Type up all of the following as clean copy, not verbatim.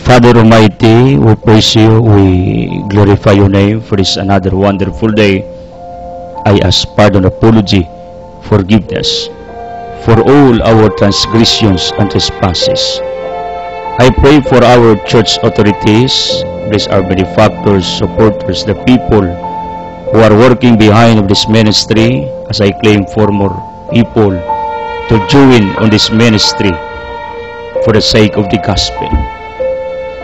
Father Almighty, we praise you, we glorify your name for this another wonderful day. I ask pardon, apology, forgiveness for all our transgressions and trespasses. I pray for our church authorities, bless our benefactors, supporters, the people who are working behind this ministry, as I claim for more people to join on this ministry for the sake of the gospel.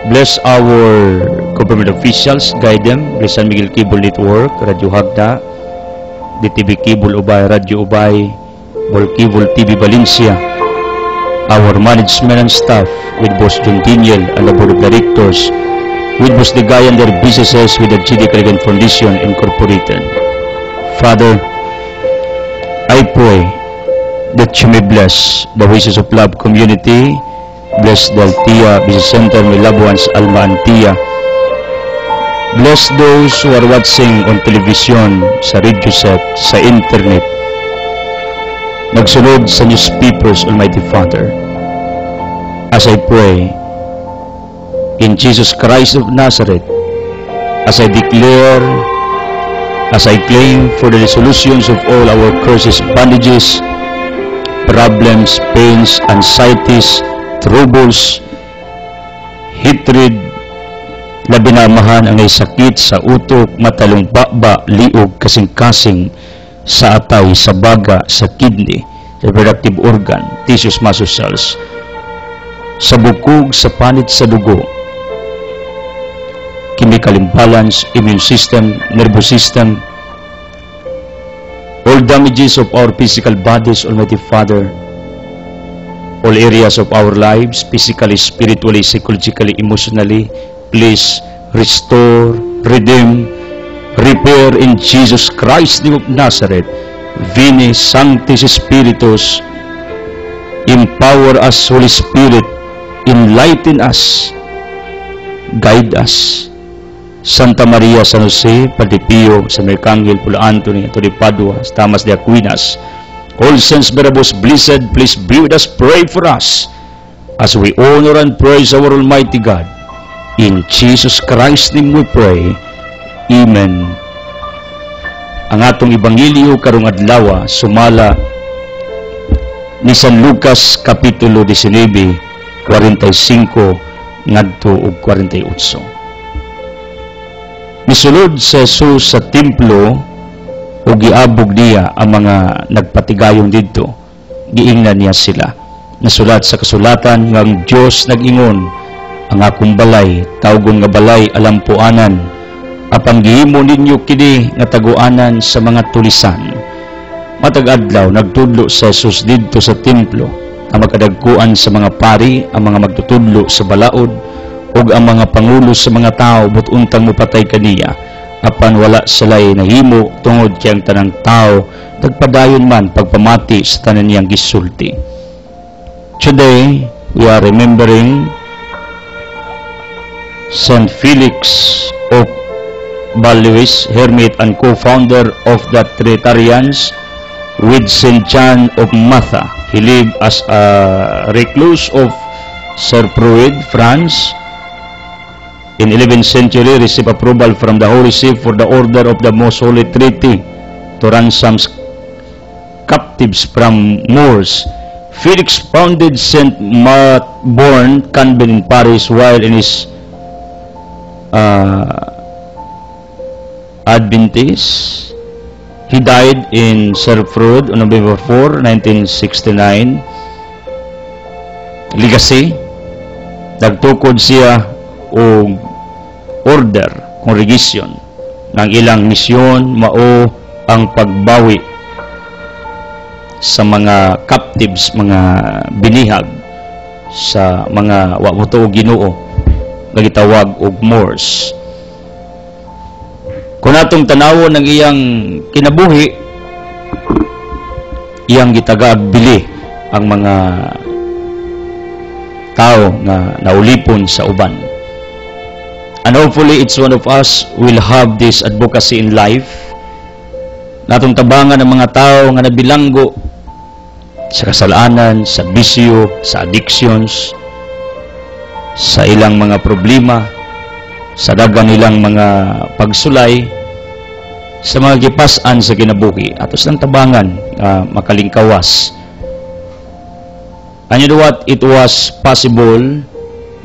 Bless our government officials, guide them. Bless San Miguel Cable Network, Radio Hagda, DTV Cable Ubay, Radio Ubay, Bol Cable TV Valencia, our management and staff, with Boss John Daniel and the board of directors, with Boss Ligay and their businesses, with the GD Caligan Foundation Incorporated. Father, I pray that you may bless the Voices of Love community. Bless the Altia Business Center, my loved ones, Alma and Tia. Bless those who are watching on television, sa radio set, sa internet. Nagsunod sa newspapers, Almighty Father. As I pray, in Jesus Christ of Nazareth, as I declare, as I claim for the resolutions of all our curses, bondages, problems, pains, anxieties, troubles, hatred, labinamahan ang sakit sa utok, matalong baba, liog, kasing-kasing, sa atay, sa baga, sa kidney, reproductive organ, tissues, muscle cells, sa bukog, sa panit, sa dugo, chemical imbalance, immune system, nervous system, all damages of our physical bodies, Almighty Father, all areas of our lives, physically, spiritually, psychologically, emotionally, please restore, redeem, repair in Jesus Christ, name of Nazareth. Veni Sanctis Spiritus, empower us, Holy Spirit, enlighten us, guide us. Santa Maria, San Jose, Padre Pio, San Arcangel, Pula Anthony, Anthony Padua, Thomas de Aquinas, all saints, miracles, blessed, please be with us, pray for us, as we honor and praise our Almighty God. In Jesus Christ's name we pray. Amen. Ang atong Ebanghelyo karong adlaw sumala ni San Lucas Kapitulo 19, 45 ngadto og 48. Misulod sa Jesus sa templo o giabog niya ang mga nagpatigayong didto, giingnan niya sila. Nasulat sa kasulatan nga ang Dios nag-ingon, ang akong balay, tawgon nga balay alampuanan, apang gihimo ninyo kini nga taguanan sa mga tulisan. Matag adlaw nagtudlo sa Jesus didto sa templo, ang magkadagkuan sa mga pari, ang mga magtutudlo sa balaod, ug ang mga pangulo sa mga tao butuntang mupatay kaniya, apan wala sila'y nahimo tungod kay ang tanang tao nagpadayon man pagpamati sa tanan niyang gisulti. Today, we are remembering Saint Felix of Valois, hermit and co-founder of the Trinitarians, with Saint John of Matha. He lived as a recluse of Serpruid, France. In 11th century, received approval from the Holy See for the order of the Most Holy Trinity to ransom captives from Moors. Felix founded St. Mark-born convent in Paris while in his Adventist. He died in Serpruid on November 4, 1969. Legacy, nagtukod siya o order, congregation ng ilang misyon, mao ang pagbawi sa mga captives, mga binihag sa mga wamuto o Ginoo nga gitawag og Moors. Kung atong tanawon ng iyang kinabuhi, iyang gitagaag bili ang mga tao nga naulipon sa uban. And hopefully, each one of us will have this advocacy in life. Natong tabangan ng mga tao nga nabilanggo sa kasalanan, sa bisyo, sa addictions, sa ilang mga problema, sa dagan nilang mga pagsulay, sa mga gipas-an sa kinabuhi, atos ng tabangan makalingkawas. And you know what? It was possible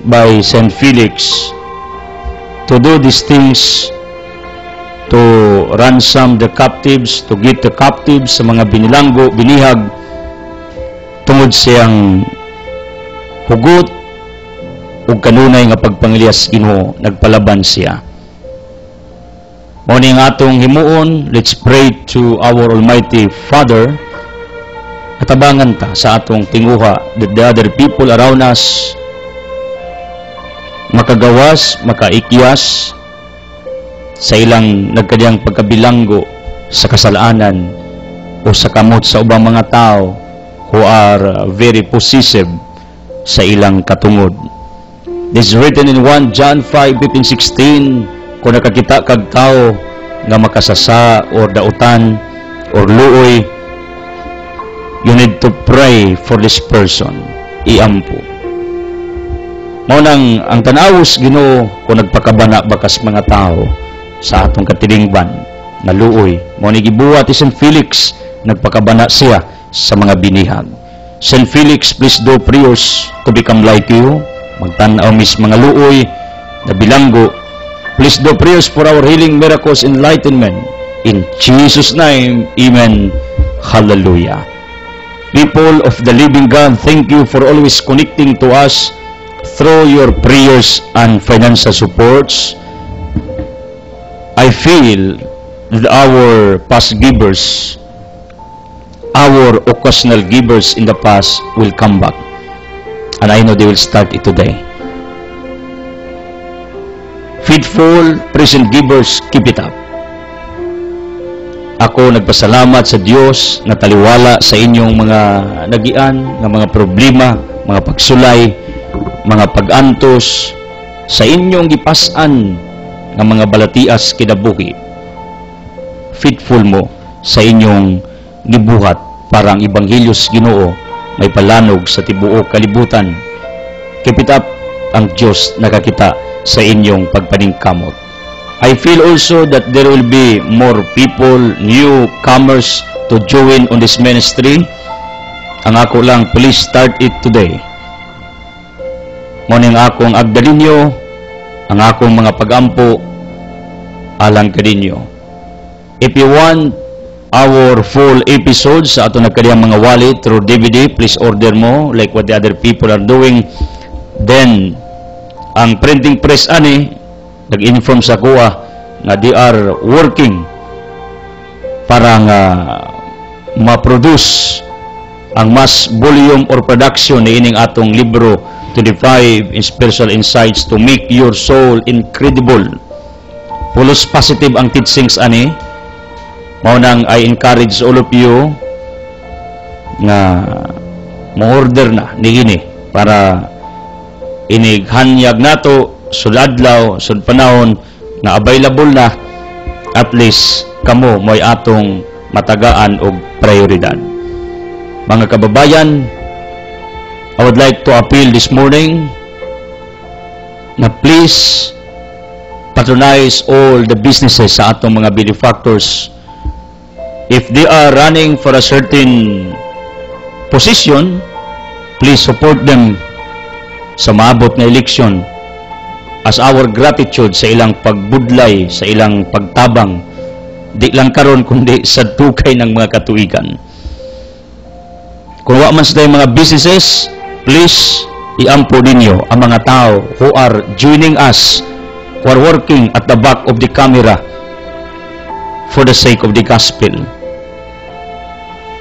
by St. Felix to do these things, to ransom the captives, to get the captives sa mga binilanggo, binihag, tungod siyang hugot ug kanunay nga pagpangilyas Ginoo, nagpalaban siya. Mao ni nga atong himuon, let's pray to our Almighty Father. Atabangan ta sa atong tinguha that the other people around us makagawas, makaikyas sa ilang nagkadiyang pagkabilanggo sa kasalanan o sa kamot sa ubang mga tao who are very possessive sa ilang katungod. This is written in 1 John 5:15-16, kung nakakita kag tao nga makasasa or dautan or luoy, you need to pray for this person. Iampo. Mao nang ang tanawos Ginoo kung nagpakabana bakas mga tao sa atong katilingban na luoy. Mao ni gibuhat ni St. Felix, nagpakabana siya sa mga binihag. St. Felix, please do prayers to become like you. Magtanaw mis mga luoy na bilanggo. Please do prayers for our healing, miracles, enlightenment. In Jesus' name, Amen. Hallelujah. People of the living God, thank you for always connecting to us through your prayers and financial supports. I feel that our past givers, our occasional givers in the past will come back. And I know they will start it today. Faithful present givers, keep it up. Ako nagpasalamat sa Diyos na taliwala sa inyong mga nagian, ng mga problema, mga pagsulay, mga pag-antos, sa inyong gipasan ng mga balatias kinabuhi. Faithful mo sa inyong gibuhat para ang Ebanghelyo's Ginoo may palanog sa tibuok kalibutan. Keep it up, ang Diyos nakakita sa inyong pagpaningkamot. I feel also that there will be more people, newcomers to join on this ministry. Ang ako lang, please start it today. Muning akong agdalinyo, ang akong mga pag-ampo, alang kadinyo. If you want our full episodes sa ato nagkadiyang mga wallet through DVD, please order mo like what the other people are doing. Then ang printing press ani nag-inform sa kuha nga they are working para nga ma-produce ang mass volume or production ni ining atong libro, 25 spiritual insights to make your soul incredible. Pulos positive ang teachings ani. Mao nang I encourage all of you nga mo-order na niini para inighanyag nato sud adlaw sud panahon nga available na, at least kamo mo'y atong matagaan og prioridad. Mga kababayan, I would like to appeal this morning na please patronize all the businesses sa atong mga benefactors. If they are running for a certain position, please support them sa maabot na eleksyon as our gratitude sa ilang pagbudlay, sa ilang pagtabang, di lang karon kundi sa tukay ng mga katuigan. Kung wa man sa mga businesses, please iampo ninyo ang mga tao who are joining us, who are working at the back of the camera for the sake of the gospel.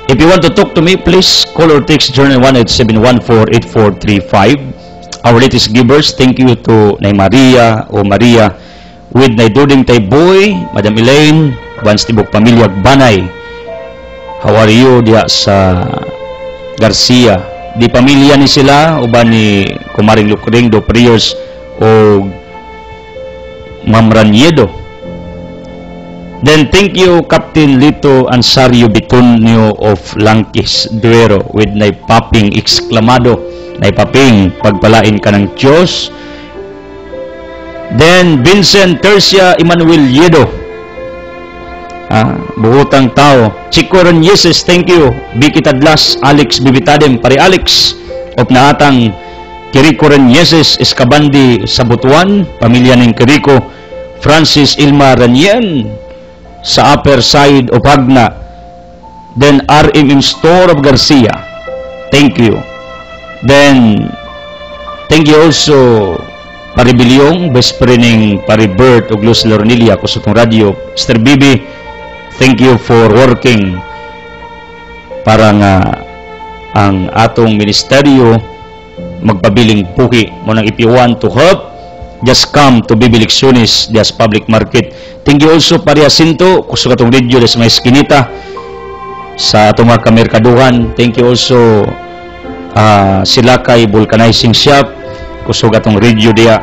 If you want to talk to me, please call or text Journal 187148435. Our latest givers, thank you to Nay Maria o Maria with Nay Duding Tayboy, Madam Elaine, Vance Tibok Pamilya Banay. How are you diya sa Garcia? Di pamilya ni sila uban ni Kumaring Lukring do prayers o Ma'am Raniedo. Then thank you Captain Lito Ansario Bitonio of Langkis Duero with Nay Paping Exclamado naipaping pagpalain ka ng Diyos. Then Vincent Tercia Emmanuel Yedo, buhutang tao. Chico Ranyeses, thank you. Vicky Tadlas, Alex Bibitadem, pare Alex of naatang Kiriko Ranyeses Escabandi sa Butuan, pamilya ng Kiriko. Francis Ilma Ranyen sa Upper Side of Hagna. Then RMM Store of Garcia, thank you. Then thank you also pare Bilyong, best friend ng pare Bert og Luz Lornelia ko sa tong radio. Mr. Bibi, thank you for working para nga ang atong ministeryo magpabiling puhi mo nang if you want to help, just come to Bibi Lecciones, just public market. Thank you also pare Jacinto ko sa tong radio des may eskinita sa atong mga kamerkaduhan. Thank you also sila kay Vulcanizing Shop kusog atong radio diya.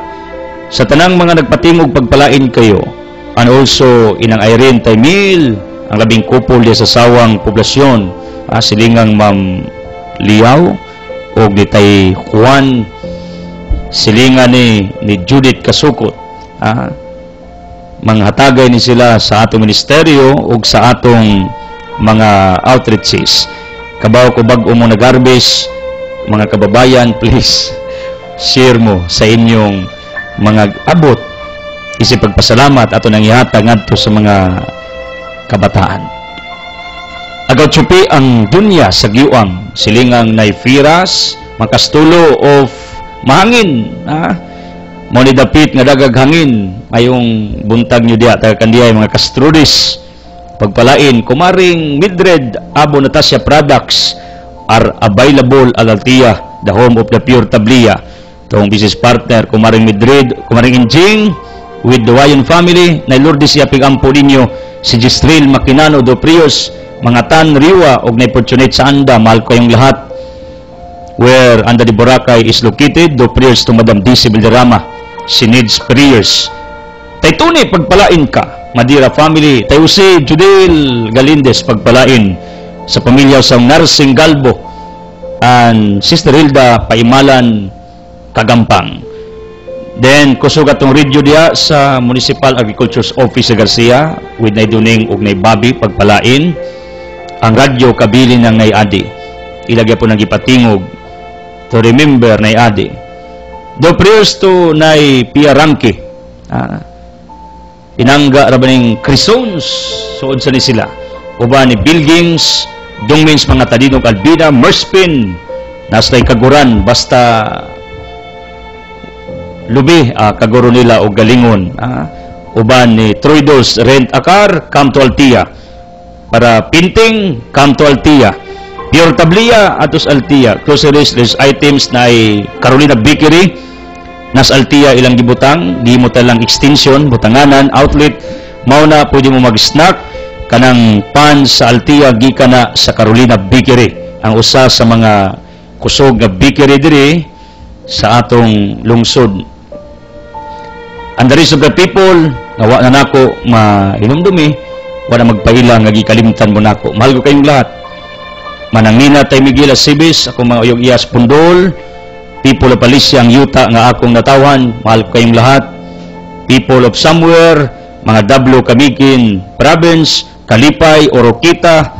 Sa tanang mga nagpatingog pagpalain kayo, and also inang Irene Taymil, ang labing kupol diya sa sawang poblasyon, silingang Ma'am Liao o ni Tay Juan, silingan ni Judith Kasukot, manghatagay ni sila sa atong ministeryo o sa atong mga outreaches. Kabaw ko bag-o mo nag-harvest, mga kababayan, please share mo sa inyong mga abot isip pagpasalamat ato nang ihatag ngadto sa mga kabataan. Agaw tsupi ang dunya sa giwang silingang naifiras makastulo of mahangin, mo ni dapit nga dagag hangin ayong buntag nyo diya taga kandiay mga kastrudis pagpalain kumaring Mildred Abo Natasha products are available at Altia, the home of the pure tablia. Itong business partner, kumaring Madrid, kumaring Injing, with the Wayan family, na Lourdes siya pigampo ninyo, si Gistril Makinano do Prios, mga Tan Riwa, og na Fortunate sa Anda, mahal ko yung lahat, where Anda de Boracay is located, do Prios to Madam DC Bilderrama, she needs prayers. Tay tunay, pagpalain ka, Madira family, tayo si Judel Galindez, pagpalain, sa pamilya sa Narsing Galbo, and Sister Hilda Paimalan, Kagampang. Then kusog atong radio diya sa Municipal Agriculture's Office sa Garcia with nay Duning ug nay Bobby pagpalain ang radyo kabilin ng nay Adi. Ilagay po nang ipatingog to remember nay Adi. Do prayers to nay Pia Ramke. Inangga ra baning Crisons suod sa ni sila. Uban ni Bill Games, Dongmins mga tadinog Albida, Merspin, nastay kaguran basta lubi kaguro nila o galingon. Uban ni Troidos Rent Akar, come to Altia. Para Pinting, come to Altia. Pure Tablia, atos Altia. Groceries, there's items na ay Carolina Bakery, nas Altia ilang gibutang, di mo talang extension, butanganan, outlet, mauna pwede mo mag-snack, kanang pan sa Altia, gika na sa Carolina Bakery. Ang usa sa mga kusog nga bakery diri sa atong lungsod. And the rest of the people, nawa na nako mainumdumi, wala magpaila nga gikalimtan mo nako. Mahal ko kayong lahat. Manangina tay Miguel Asibis, ako mga uyog iyas Pundol, people of Alicia ang yuta nga akong natawan, mahal ko kayong lahat. People of somewhere, mga Dablo, Kamikin, Province, Kalipay, Oroquita,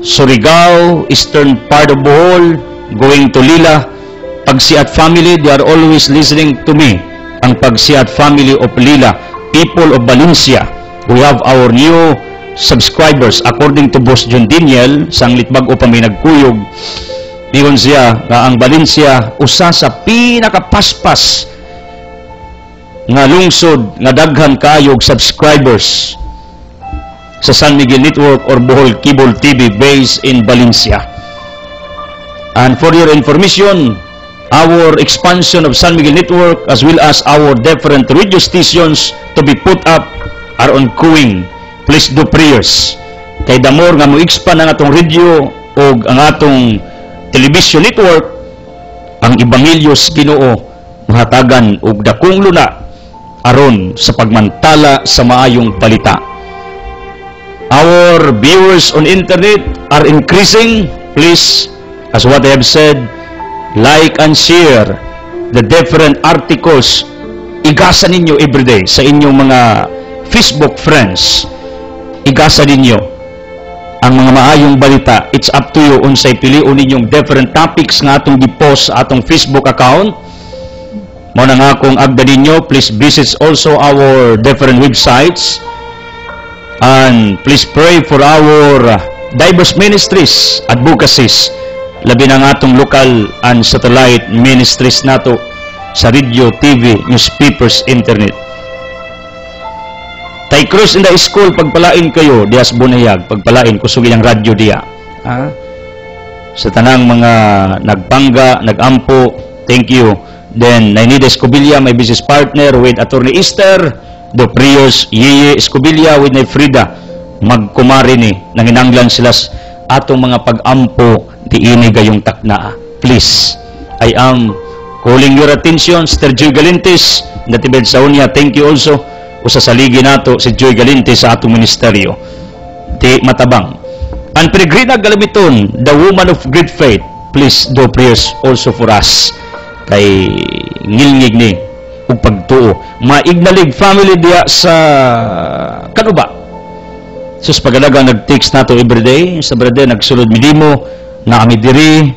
Surigao, eastern part of Bohol, going to Lila, Pagsiat family, they are always listening to me. Ang Pagsiat family of Lila, people of Valencia, we have our new subscribers. According to Boss John Daniel, sang litbag o pami nagkuyog, niyon siya nga ang Valencia usa sa pinakapaspas nga lungsod nga daghan kayog subscribers sa San Miguel Network or Bohol Cable TV based in Valencia. And for your information, our expansion of San Miguel Network as well as our different radio stations to be put up are ongoing. Please do prayers. Kay damor nga mo expand ang atong radio o ang atong television network, ang Ebanghelyo sa Ginoo mahatagan og dakong luna aron sa pagmantala sa maayong balita. Our viewers on internet are increasing. Please, as what I have said, like and share the different articles. Igasa ninyo everyday sa inyong mga Facebook friends. Igasa ninyo ang mga maayong balita. It's up to you unsay piliun ninyong different topics nga atong gi-post sa atong Facebook account. Mao na nga akong agda ninyo, please visit also our different websites. And please pray for our diverse ministries, advocacies, labi na nga atong local and satellite ministries nato sa radio, TV, newspapers, internet. Tay Cruz in the school, pagpalain kayo, Dias Bunayag, pagpalain, kusugin ang radyo diya. Sa tanang mga nagpangga, nagampo, thank you. Then, Nainida Escobilla, my business partner with Attorney Esther, the Prios, Yeye Escobilla with my Frida, magkumari ni, nanginanglan sila atong mga pag-ampo, diini gayong takna. Please, I am calling your attention, Sister Joy Galintes, natibed sa unya, thank you also, usasaligi nato si Joy Galintes sa atong ministeryo. Di matabang. And Peregrina Galamiton, the woman of great faith, please do prayers also for us. Kay ngilngig ni ug pagtuo. Maignalig family diya sa kanuba. Sus pagalaga nag-text nato everyday, sa brother nagsulod midimo na kami diri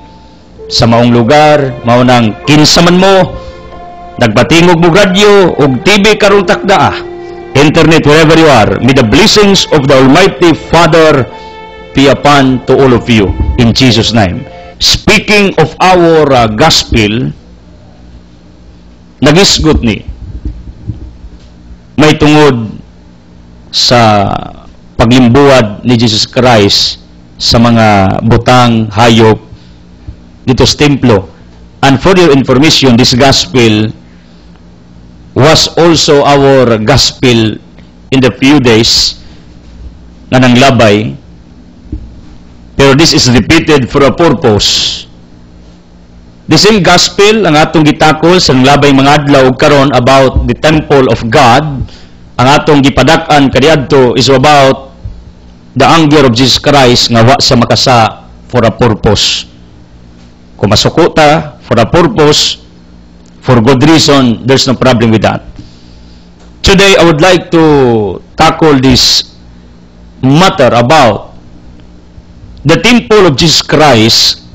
sa maong lugar, mao nang kinsa man mo, nagbatingog mo radyo ug TV karon takda, internet, wherever you are. May the blessings of the Almighty Father be upon to all of you in Jesus' name. Speaking of our gospel, nagisgot ni may tungod sa paglimbuad ni Jesus Christ sa mga butang hayop dito sa templo. And for your information, this gospel was also our gospel in the few days na nanglabay, pero this is repeated for a purpose. The same gospel ang atong gitakol sa labay mga adlaw karon about the temple of God. Ang atong gipadak-an kaniadto is about the anger of Jesus Christ nga wa sa makasa for a purpose. Kung masuko ta for a purpose, for good reason, there's no problem with that. Today, I would like to tackle this matter about the temple of Jesus Christ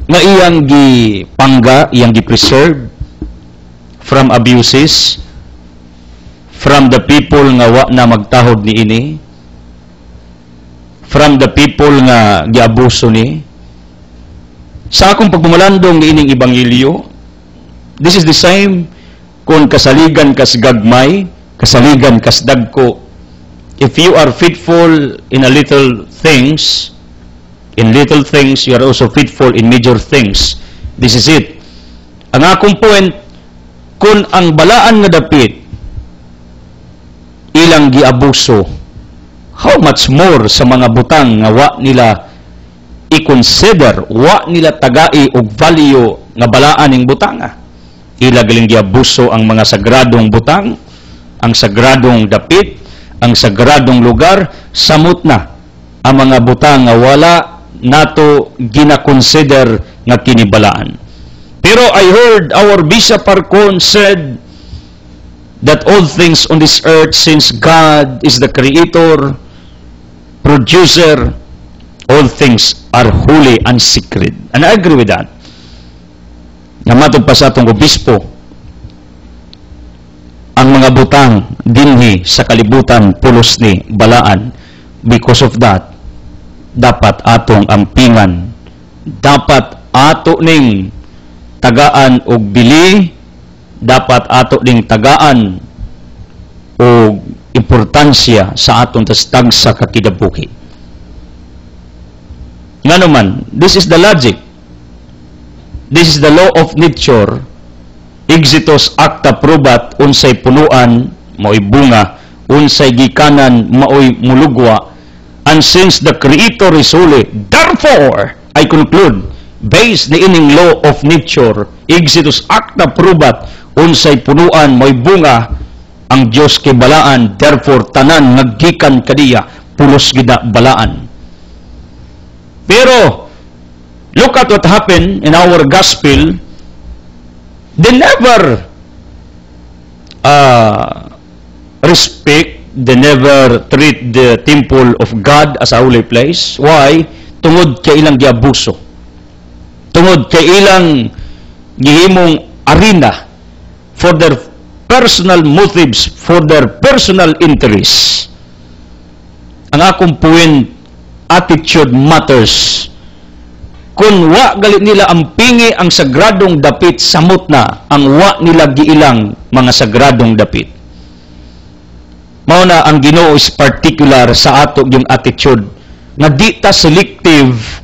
nga iyang gipangga, iyang gipreserve from abuses, from the people nga wa na magtahod ni ini, from the people nga giabuso ni. Sa akong pagpumalandong ni ining ebanghelyo, this is the same kung kasaligan kas gagmay, kasaligan kas dagko. If you are faithful in a little things, in little things, you are also faithful in major things. This is it. Ang akong point, kung ang balaan nga dapit, ilang giabuso, how much more sa mga butang nga wa nila i-consider, wa nila tagai og value nga balaan ning butanga. Ila galing giabuso ang mga sagradong butang, ang sagradong dapit, ang sagradong lugar, samot na ang mga butang nga wala nato gina-consider nga kinibalaan. Pero I heard our Bishop Arcon said that all things on this earth, since God is the creator, producer, all things are holy and sacred. And I agree with that. Namatod pa sa atong obispo, ang mga butang dinhi sa kalibutan pulos ni balaan. Because of that, dapat atong ampingan, dapat ato ning tagaan og bili, dapat ato ning tagaan og importansya sa atong tastag sa kakidabuhi. Ngano man, this is the logic, this is the law of nature. Exitus acta probat, unsay punuan maoy bunga, unsay gikanan maoy mulugwa. And since the Creator is holy, therefore, I conclude, based ni ining law of nature, exitus acta probat, unsay punuan mo'y bunga, ang Diyos kay balaan, therefore, tanan naggikan kadiya, pulos gida balaan. Pero, Look at what happened in our gospel. They never respect, they never treat the temple of God as a holy place. Why? Tungod kay ilang giabuso. Tungod kay ilang gihimong arena for their personal motives, for their personal interests. Ang akong point, attitude matters. Kung wa galit nila ang pingi ang sagradong dapit, samot na ang wa nila giilang mga sagradong dapit. Mao na ang Ginoo is particular sa ato yung attitude na di ta selective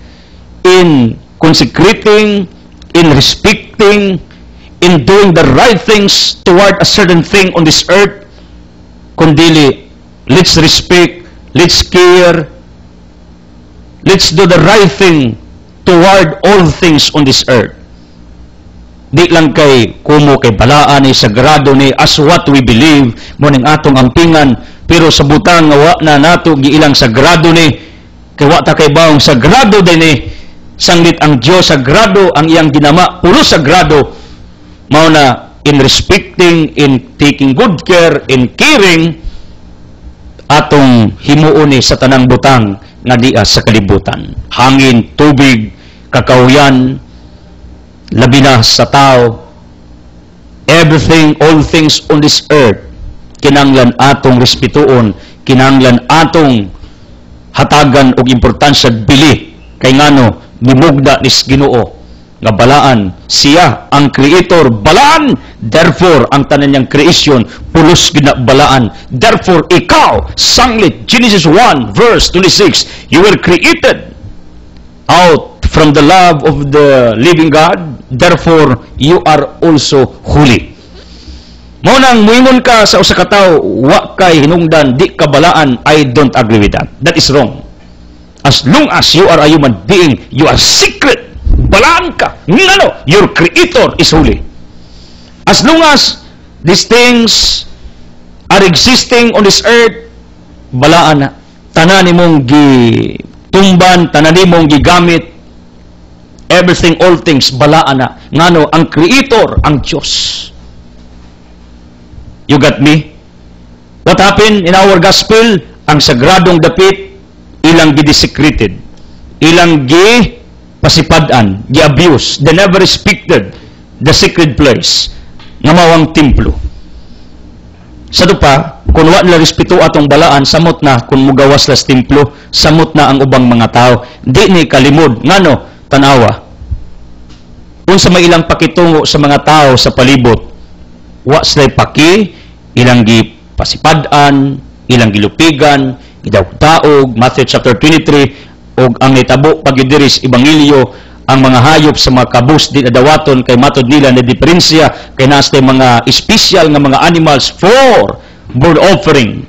in consecrating, in respecting, in doing the right things toward a certain thing on this earth, kundili let's respect, let's care, let's do the right thing toward all things on this earth. Di lang kay kumo kay balaan ni sagrado ni as what we believe mo ning atong ampingan, pero sa butang nga wa na nato giilang sagrado ni kay wa ta kay baong sagrado din ni sanglit ang Dios sagrado ang iyang ginama pulo sagrado. Mao na in respecting, in taking good care, in caring atong himuon ni sa tanang butang nga diya sa kalibutan. Hangin, tubig, kakauyan, labi na sa tao, everything, all things on this earth, kinanglan atong respetuon, kinanglan atong hatagan og importansya bili, kay ngano, gimugda nis Ginoo, nga balaan, siya ang creator, balaan, therefore, ang tanan niyang creation, pulos ginabalaan, therefore, ikaw, sanglit, Genesis 1, verse 26, you were created out from the love of the living God, therefore, you are also holy. Mao nang muingon ka sa usa ka tawo, wa kay hinungdan, di ka balaan, I don't agree with that. That is wrong. As long as you are a human being, you are secret. Balaan ka. Ngano? Your creator is holy. As long as these things are existing on this earth, balaan na. Tanan nimong gitumban, tanan nimong gigamit, everything, all things, balaan na. Ngano? Ang creator, ang Diyos. You got me? What happened in our gospel? Ang sagradong dapit, ilang gidesecrated. Ilang pasipadan, gi-abuse. They never respected the sacred place nga mawang templo. Sa pa, kung wa nila respeto atong balaan, samot na kung mugawas las templo, samot na ang ubang mga tao. Di ni kalimod. Ngano? Tanawa. Kung sa may ilang pakitungo sa mga tao sa palibot, wa sila paki, ilang gipasipadan, ilang gilupigan, gidaog-taog, Matthew chapter 23, o ang nitabo pagidiris ebanghelyo, ang mga hayop sa mga kabus di adawaton kay matod nila na diferensya kay nastay mga special nga mga animals for burnt offering.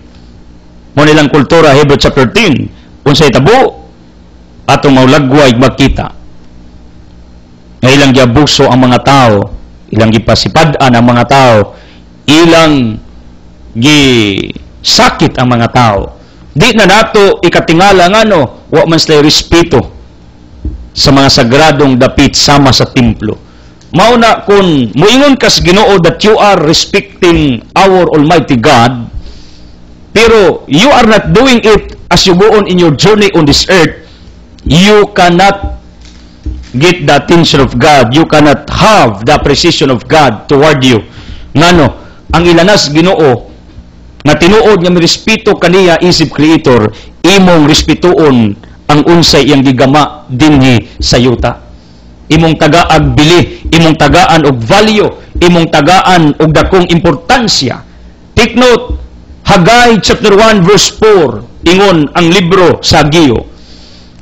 Mo nilang kultura, Hebrew chapter 10, unsay tabo atong maulagway makita. Nga ilang giabuso ang mga tao, ilang gipasipadan ang mga tao, ilang gisakit ang mga tao. Di na nato ikatingala ngano, wa man sila respeto sa mga sagradong dapit sama sa templo. Mauna kung muingon kas Ginoo that you are respecting our Almighty God, pero you are not doing it as you go on in your journey on this earth, you cannot get the attention of God, you cannot have the appreciation of God toward you. Ngano, ang ilanas Ginoo nga tinuod nga mirespeto kaniya isip creator, imong respetuon ang unsay iyang gigama dinhi sa yuta. Imong tagaag bili, imong tagaan og value, imong tagaan og dakong importansya. Take note, Haggai chapter 1 verse 4, ingon ang libro sa Haggeo,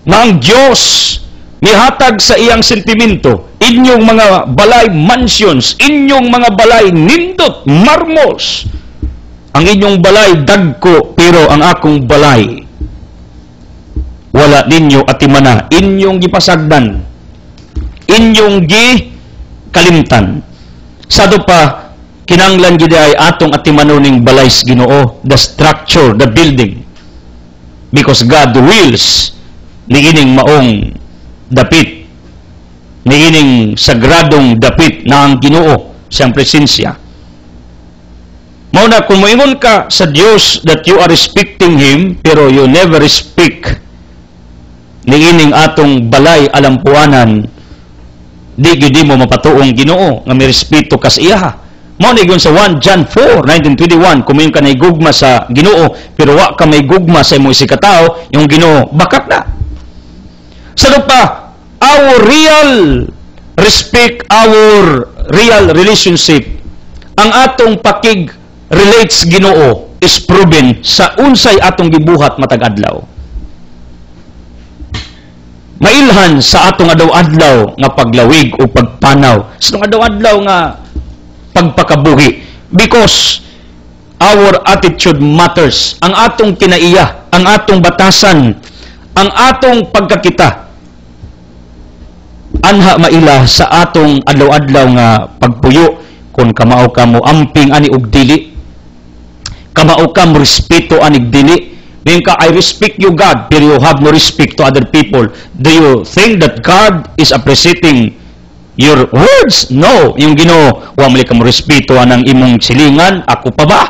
nga ang Dios mihatag sa iyang sentimento, inyong mga balay mansions, inyong mga balay nindot, marmos. Ang inyong balay dagko, pero ang akong balay wala ninyo atimana. Inyong gipasagdan, inyong kalimtan. Sado pa, kinanglan gid ay atong atimano ning balay sa Ginoo, the structure, the building. Because God wills niining maong dapit niining sagradong dapit na ang Ginoo siyang presensya. Mao na kung moingon ka sa Dios that you are respecting Him, pero you never respect niining atong balay alampuanan, di mo mapatuong Ginoo nga may respeto ka sa iya. Mao ni sa 1 John 4:19-21, kung ka may gugma sa Ginoo pero wa ka may gugma sa imong sikatao, yung Ginoo bakak na. Sa pa, our real respect, our real relationship, ang atong pakig relates Ginoo is proven sa unsay atong gibuhat matag adlaw. Mailhan sa atong adlaw-adlaw nga paglawig o pagpanaw. Sa atong adlaw-adlaw nga pagpakabuhi, because our attitude matters. Ang atong kinaiya, ang atong batasan, ang atong pagkakita, anha maila sa atong adlaw-adlaw nga pagpuyo. Kung kamao ka mo amping ani og dili, kamao ka mo respeto anig dili. Ngayon ka, I respect you, God, pero you have no respect to other people. Do you think that God is appreciating your words? No. Yung Ginoo, wa mali ka mo respeto anang imong silingan, ako pa ba?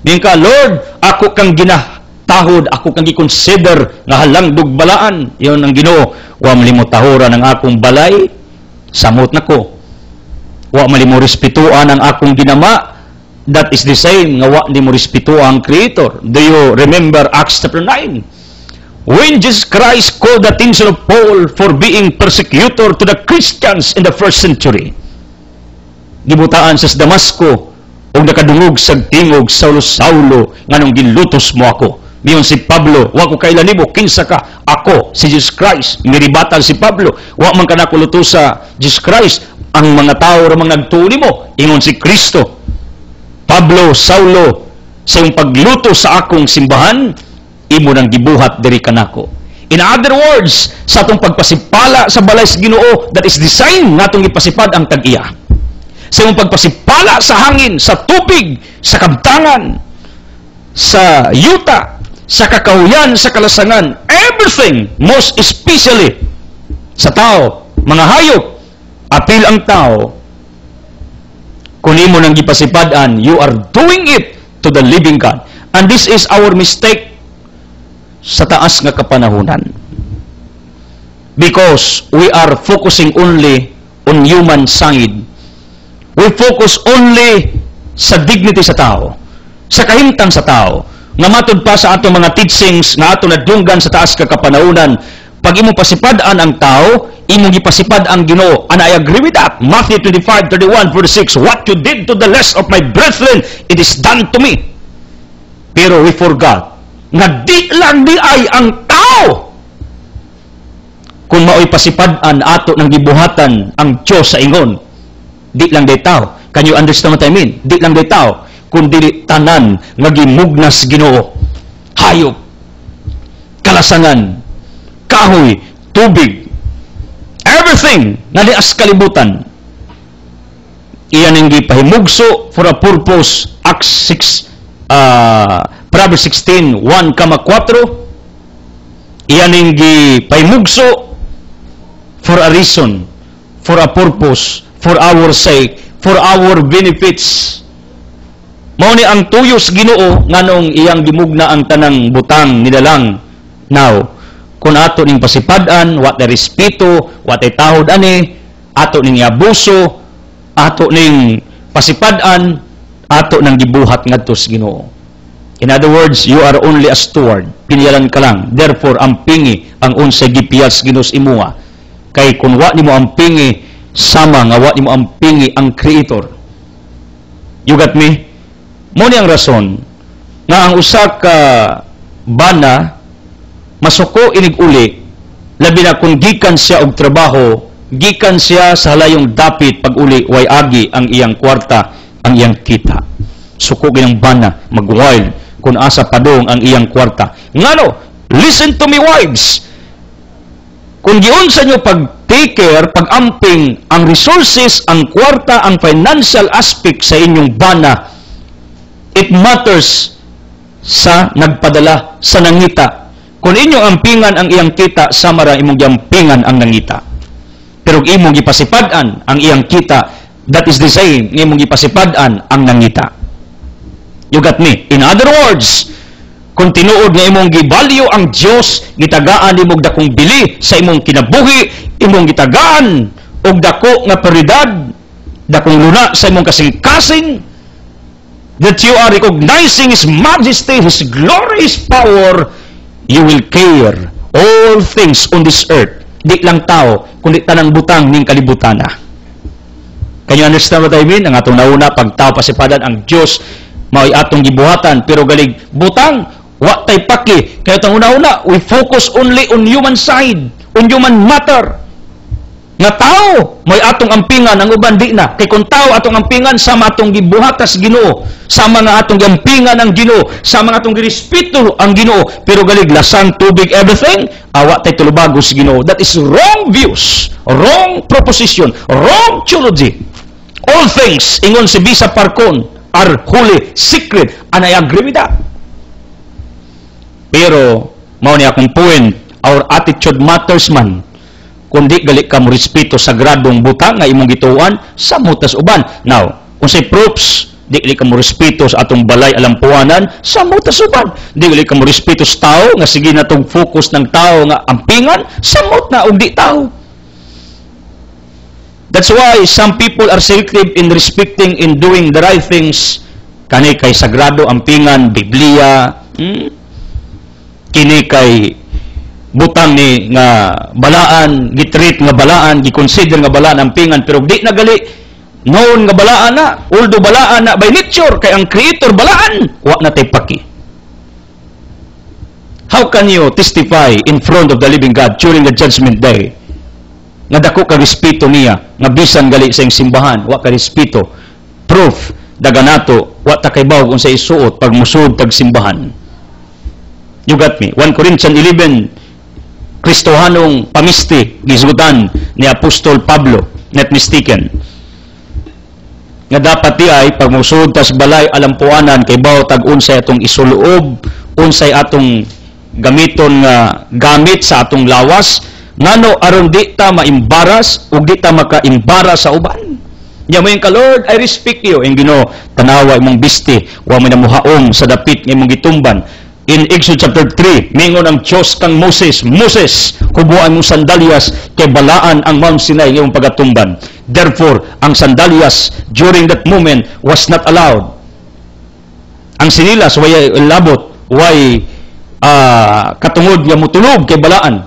Ngayon ka, Lord, ako kang ginatahod, ako kang i-consider nga halangdog balaan. Yun ang Ginoo, wa mali mo tahuran ang akong balay, samot na ko. Wa mali mo respetuan ang akong ginama. That is the same nga wa di mo respeto ang Creator. Do you remember Acts chapter 9? When Jesus Christ called the attention of Paul for being persecutor to the Christians in the first century, gibutaan sa Damasco o nakadungog sa tingog, Saulo, Saulo, nganong ginlutos mo ako. Miyon si Pablo, wa ko kailan nimo, kinsa ka? Ako, si Jesus Christ. Miribatal si Pablo, wa man ka nakuluto sa Jesus Christ. Ang mga tao ramang nagtuo nimo, ingon si Kristo. Pablo, Saulo, sa iyong pagluto sa akong simbahan, imo nang gibuhat diri kanako. In other words, sa atong pagpasipala sa balay sa Ginoo, that is design natong ipasipad ang tag-iya. Sa iyong pagpasipala sa hangin, sa tubig, sa kabtangan, sa yuta, sa kakahuyan, sa kalasangan, everything, most especially sa tao, mga hayop, apil ang tao, kung imo nang gipasipadan, you are doing it to the living God. And this is our mistake sa taas nga kapanahunan. Because we are focusing only on human side. We focus only sa dignity sa tao, sa kahimtang sa tao. Nga matod pa sa atong mga teachings nga ato nadunggan sa taas nga kapanahunan, pag imo pasipadaan ang tao, imong gipasipad ang Ginoo. And I agree with that. Matthew 25:31-46, what you did to the least of my brethren, it is done to me. Pero we forgot nga di lang di ay ang tao. Kung mao'y pasipadan ato ng gibuhatan ang Diyos sa ingon, di lang di tao. Can you understand what I mean? Di lang di tao, kundi tanan nga gimugnas Ginoo. Hayop, kalasangan, kahoy, tubig, everything na lias kalibutan. Iyan ang gipahimugso for a purpose. Acts 6, Proverbs 16, 1,4. Iyan ang gipahimugso for a reason, for a purpose, for our sake, for our benefits. Mao ni ang tuyos Ginoo nganong iyang gimugna ang tanang butang nilalang. Now, kung ato ning pasipadan, what ay respeto, what ay tahod ani, ato ning abuso, ato ning pasipadan, ato nang gibuhat ngadto sa Ginoo. In other words, you are only a steward. Piniyalan ka lang. Therefore, ampingi ang unsay gipiyas Ginoo sa imuha. Kay kung wa nimo ampingi, sama nga wa nimo ampingi ang Creator. You got me? Mo ni ang rason nga ang usa ka bana masuko inig uli, labi na kung gikan siya og trabaho, gikan siya sa halayong dapit pag uli, way agi ang iyang kwarta, ang iyang kita. Suko ginang bana, mag-wild, kung asa padong ang iyang kwarta. Ngano, listen to me wives, kung giunsa nyo pag-take care, pag-amping, ang resources, ang kwarta, ang financial aspect sa inyong bana, it matters sa nagpadala, sa nangita. Kung inyong ampingan ang iyang kita, samara imong giampingan ang nangita. Pero imong gipasipad-an ang iyang kita, that is the same, imong gipasipad-an ang nangita. You got me? In other words, kung tinuod nga imong gibalyo ang Dios, gitagaan imong dakong bili sa imong kinabuhi, imong gitagaan og dako nga prioridad, dakong luna sa imong kasing-kasing, that you are recognizing His majesty, His glory, His power, you will care all things on this earth. Di lang tao, kundi tanang butang ning kalibutan na. Can you understand what I mean? Ang atong nauna, pag tao pasipadan ang Diyos, mao'y atong gibuhatan, pero galig butang, wa tay paki. Kaya itong una-una, we focus only on human side, on human matter. Nga tao, may atong ampingan, ang uban di na. Kay kung tao atong ampingan, sama atong gibuhatas Ginoo, sama nga atong ampingan ang Ginoo, sama nga atong girespeto ang Ginoo, pero galig lasang, tubig, everything, awa tay tulubago sa Ginoo. That is wrong views, wrong proposition, wrong theology. All things, ingon si Bisa Parcon, are holy, secret, and I agree with that. Pero, mao ni akong point, our attitude matters man. Kundi gali ka mo respeto sa gradong butang nga imong gituan sa mutas uban. Now, kung say proofs, di gali ka mo respeto sa atong balay alampuanan sa mutas uban. Di gali ka mo respeto sa tao nga sige na tong focus ng tao nga ampingan sa mut na og di tao. That's why some people are selective in respecting in doing the right things. Kani kay sagrado ampingan, Biblia, kini kay butang ni nga balaan, gitreat nga balaan, gikonsider nga balaan ampingan, pero di na gali noon nga balaan na, although balaan na by nature, kay ang creator balaan, wa na tay paki. How can you testify in front of the living God during the judgment day nga dako ka respeto niya, nga bisan gali sa iyong simbahan, wa ka respeto? Proof, daganato, wa ta kay bawog unsay isuot pag musud tag simbahan. You got me? 1 Corinthians 11, Kristohanong pamisti, gisutan ni Apostol Pablo, not mistaken. Nga dapat di ay, pag musud tas balay alampuanan, kay bawo tag unsay atong isuloob, unsay atong gamiton nga gamit sa atong lawas, ngano aron di ta maimbaras, ug di ta maka-imbaras sa uban. Nya mo yung ka, Lord, I respect you. Yung Ginoo, tanawa imong bisti, wa may namuhaom sa dapit nga imong gitumban. In Exodus chapter 3, mingon ang Diyos kang Moses, Moses, kubuan mong sandalyas, kay balaan ang Mount Sinai ngayong pagatumban. Therefore, ang sandalyas during that moment was not allowed. Ang sinilas, way labot, way katungod nga mutulog kay balaan.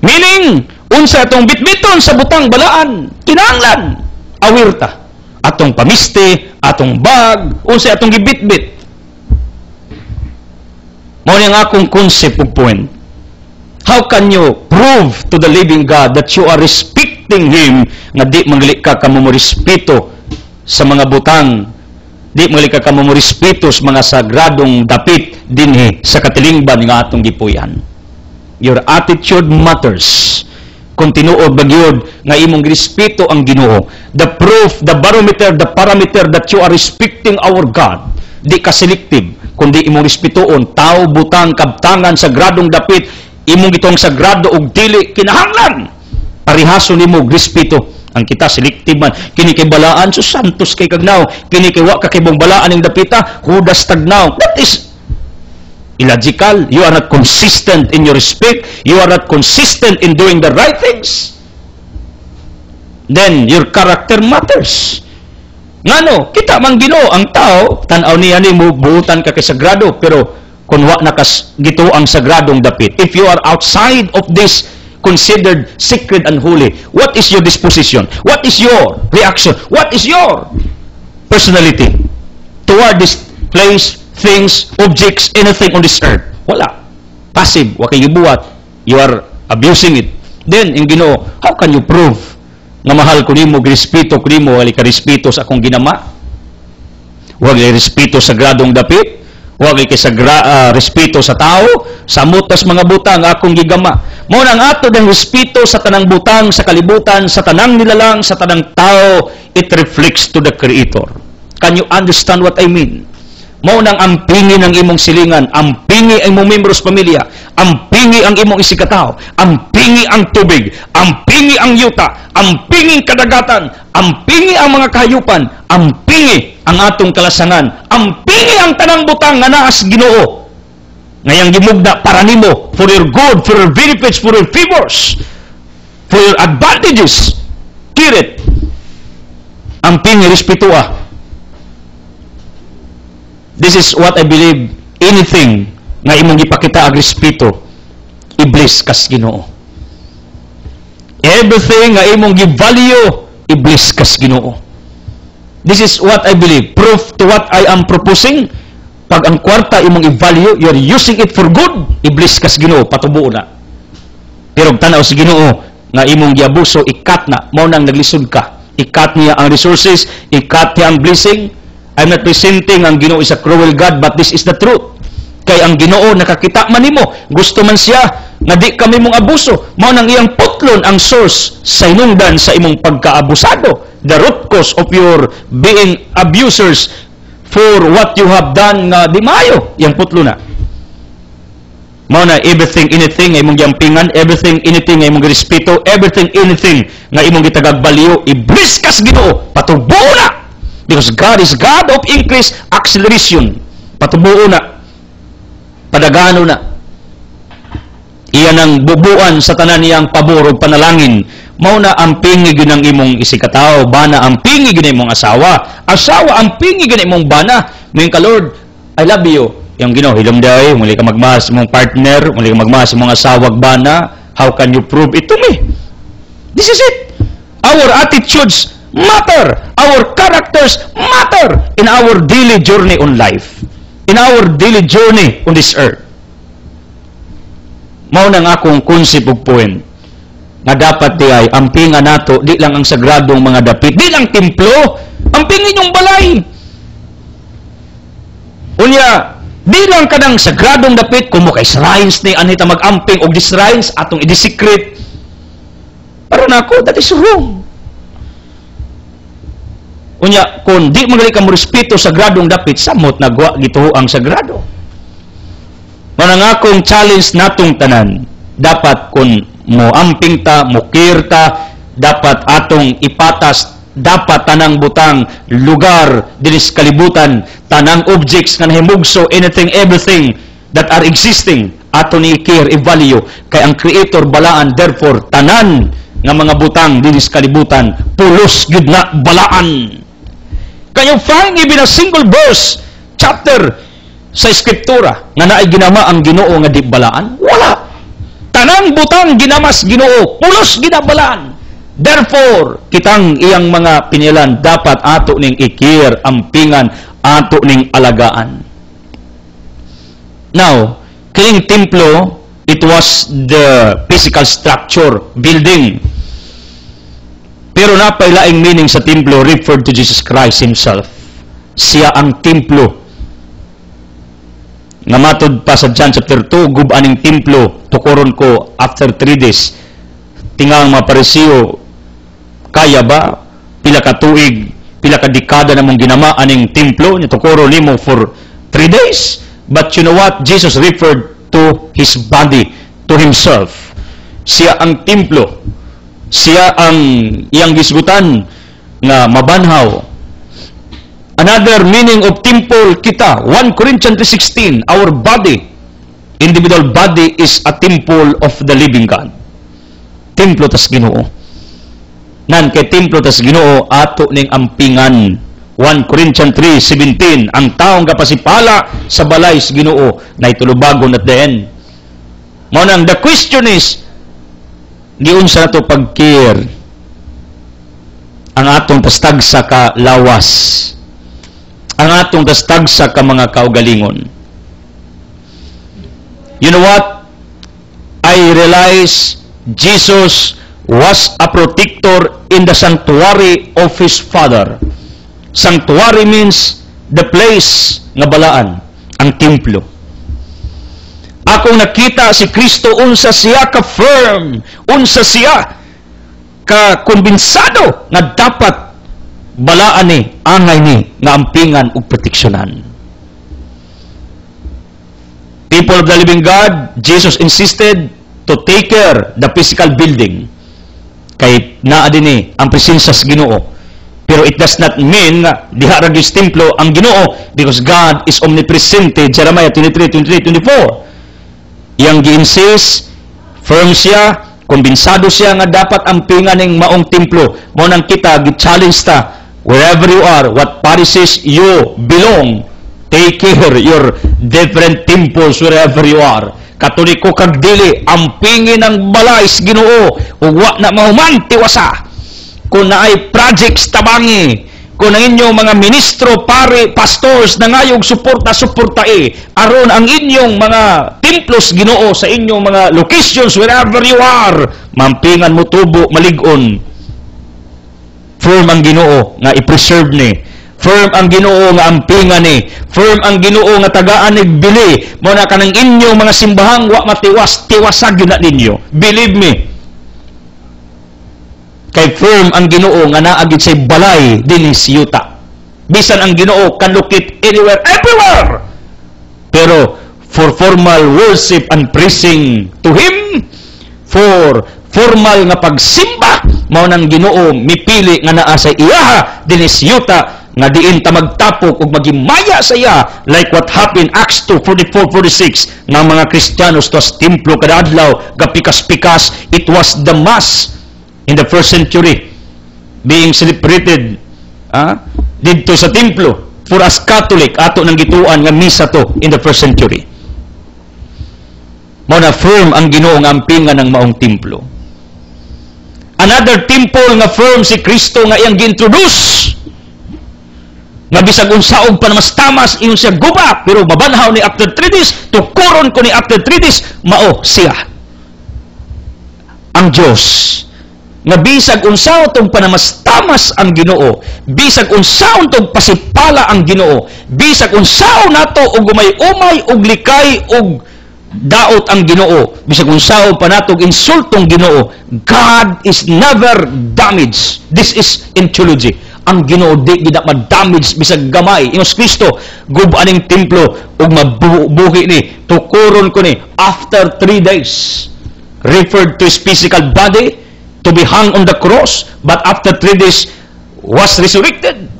Meaning, unsa atong bitbiton sa butang balaan, kinahanglan, awirta. Atong pamiste, atong bag, unsa atong gibitbit. Mao ni ang akong concept ug point. How can you prove to the living God that you are respecting Him nga di mangali ka kamo respeto sa mga butang, di mangali ka kamo respeto sa mga sagradong dapit dinhi sa katilingban nga atong gipuy-an? Your attitude matters. Kung tinuod bagyod nga imong respeto ang Ginoo, the proof, the barometer, the parameter that you are respecting our God, di ka selective, kundi imong respetuon tao, butang, kabtangan, sagradong dapit, imong gitong sagrado og dili kinahanglan parihason nimo respeto. Ang kita selective man, kini kay balaan so santos kay kagnaw, kini kay wa ka kay balaan ning dapita, hudas tagnaw. That is illogical. You are not consistent in your respect, you are not consistent in doing the right things. Then your character matters. Ngano, kita man Ginoo ang tao, tan-aw niya nimo buutan ka kay sagrado, pero kung wa nakas gito ang sagradong dapit, if you are outside of this considered sacred and holy, what is your disposition? What is your reaction? What is your personality toward this place, things, objects, anything on this earth? Wala. Passive, wa kay gibuhat. You are abusing it. Then in Ginoo, how can you prove nga mahal ko nimo, respeto ko nimo, wali ka respeto sa akong ginama? Wag kay respeto sa gradong dapit, wag kay respeto sa tao, sa mutas mga butang akong gigama. Mao nang ato ng respeto sa tanang butang sa kalibutan, sa tanang nilalang, sa tanang tao, it reflects to the Creator. Can you understand what I mean? Mao nang ampingi ng imong silingan, ampingi ang imong membros pamilya, ampingi ang imong isikataw, ampingi ang tubig, ampingi ang yuta, ampingi ang kadagatan, ampingi ang mga kahayupan, ampingi ang atong kalasangan, ampingi ang tanang butang nga naa sa Ginoo. Ngayang gimugda para nimo, for your good, for your benefits, for your favors, for your advantages. Kirit, ampingi, respetua. This is what I believe. Anything nga imong gipakita ag respeto, iblis kas Ginoo. Everything nga imong gi-value, iblis kas Ginoo. This is what I believe. Proof to what I am proposing. Pag ang kwarta imong i-value, you're using it for good, iblis kas Ginoo, patubuo na. Pero tanaw sa Ginoo nga imong giabuso, ikat na, mao nang naglisod ka. Ikat niya ang resources, ikat niya ang blessing. I'm not presenting ang Ginoo is a cruel God, but this is the truth. Kay ang Ginoo nakakita man nimo, gusto man siya nga di kami mong abuso, mao nang iyang putlon ang source sa inungdan sa imong pagkaabusado. The root cause of your being abusers for what you have done nga di maayo, iyang putlo na. Mao na everything, anything nga imong giampingan, everything, anything nga imong girespeto, everything, anything nga imong gitagagbaliw, iblis kas Ginoo, patubo na. Because God is God of increase, acceleration. Patubuo na. Padagano na. Iyan ang bubuan sa tanan niyang pabor ug panalangin. Mao na ang pingi ginang imong isikataw, bana ang pingi ginang imong asawa. Asawa ang pingi ginang imong bana. Ngayon ka, Lord, I love you. Yung Ginoo, hilomday, muli ka magmahal sa imong partner, muli ka magmahal sa imong asawag bana. How can you prove it to me? This is it. Our attitudes matter. Our characters matter in our daily journey on life. In our daily journey on this earth. Mao nang akong concept ug point nga dapat di ay ampingan nato di lang ang sagradong mga dapit, di lang templo, ampingin yung balay. Unya, di lang kanang sagradong dapit kumo kay shrines ni anita magamping og dis shrines atong i-secret. Pero nako, that is wrong. Unya, kung di magali ka mo respeto sa gradong dapit, samot nagwa gituho ang sagrado. Manang akong challenge natong tanan, dapat kung mo amping ta, mo care ta, dapat atong ipatas, dapat tanang butang, lugar, dinis kalibutan, tanang objects nga nahimugso, anything, everything that are existing, ato ni care, i-value, kay ang Creator balaan, therefore, tanan nga mga butang, dinis kalibutan, pulos gyud na balaan. Can you find even a single verse, chapter sa Eskriptura nga naay ginama ang Ginoo nga di balaan? Wala. Tanang butang ginamas Ginoo, pulos ginabalaan. Therefore, kitang iyang mga pinilan dapat ato ning ikir, ampingan, ato ning alagaan. Now, kining templo, it was the physical structure, building. Pero napailaing meaning sa templo referred to Jesus Christ Himself. Siya ang templo. Nga matod pa sa John chapter 2, gubaning templo, tukuron ko after 3 days. Tingang mga Parisiyo, kaya ba? Pila ka tuig, pila ka dekada namong ginama aning templo, tukuron nimo for 3 days. But you know what? Jesus referred to His body, to Himself. Siya ang templo. Siya ang iyang gisgutan nga mabanhaw. Another meaning of temple kita, 1 Corinthians 3:16, our body, individual body is a temple of the living God. Templo tas Ginoo. Nan kay templo tas Ginoo ato ning ampingan. 1 Corinthians 3:17, ang taong kapasipala sa balay sa Ginoo na itulubagon at the end. Mao nang the question is, giunsa nato pag-care ang atong tastagsa ka lawas, ang atong tastagsa ka mga kaugalingon. You know what? I realize Jesus was a protector in the sanctuary of His Father. Sanctuary means the place nga balaan, ang templo. Akong nakita si Kristo unsa siya ka firm, unsa siya ka kumbinsado nga dapat balaan ni, angay ni nga ampingan ug proteksyonan. temple of the living God, Jesus insisted to take care the physical building. Kay naa din ang presensya sa Ginoo. Pero it does not mean nga diha ra gyud templo ang Ginoo, because God is omnipresent. Jeremiah 23:24. Yang gi-insist, firm siya, kumbinsado siya nga dapat ampingan ning maong templo. Mao nang kita gi-challenge ta, wherever you are, what parishes you belong, take care your different temples wherever you are. Katoliko kag dili, ampingin ang balay sa Ginoo, ug wa na mahuman tiwasa. Kung naay projects tabangi, kung ang inyong mga ministro, pare, pastors na ngayog suporta-suportae, aron ang inyong mga templos Ginoo sa inyong mga locations wherever you are, mampingan mo tubo, malig-on. Firm ang Ginoo nga i-preserve ni. Firm ang Ginoo nga ampingan ni. Firm ang Ginoo nga tagaan ni bili. Mo na kanang inyong mga simbahang wa matiwas, tiwasag na ninyo. Believe me. Kay firm ang Ginoo nga naagid say balay dinhi sa yuta. Bisan ang Ginoo can locate anywhere, everywhere. Pero for formal worship and praising to Him, for formal nga pagsimba, mao nang Ginoo mipili nga naa sa iyaha dinhi sa yuta, nga diin ta magtapok ug magimaya sa iya, like what happened Acts 2:44-46, nga mga Kristiyanos tos templo kada adlaw gapikas-pikas. It was the mass in the first century being celebrated dito sa templo. For us Catholic, ato nang gituan nga misa to in the first century. Mao na firm ang Ginoo nga ampingan ng maong templo. Another temple nga firm si Kristo nga iyang gi-introduce, nga bisag unsaog pa namas tamas iyon siya guba, pero mabanhaw ni after 3 days, tukuron ko ni after 3 days, mao siya ang Diyos. Nga bisag unsaon tong panamastamas ang Ginoo, bisag unsaon tong pasipala ang Ginoo, bisag unsaon nato og umay-umay og likay og daot ang Ginoo, bisag unsaon pa nato og insultong Ginoo, God is never damaged. This is in theology. Ang Ginoo di gid ma-damage bisag gamay. Ingos Kristo gub-an ning templo ug mabuhi ni, tukuron ko ni after 3 days. Referred to his physical body to be hung on the cross, but after 3 days was resurrected.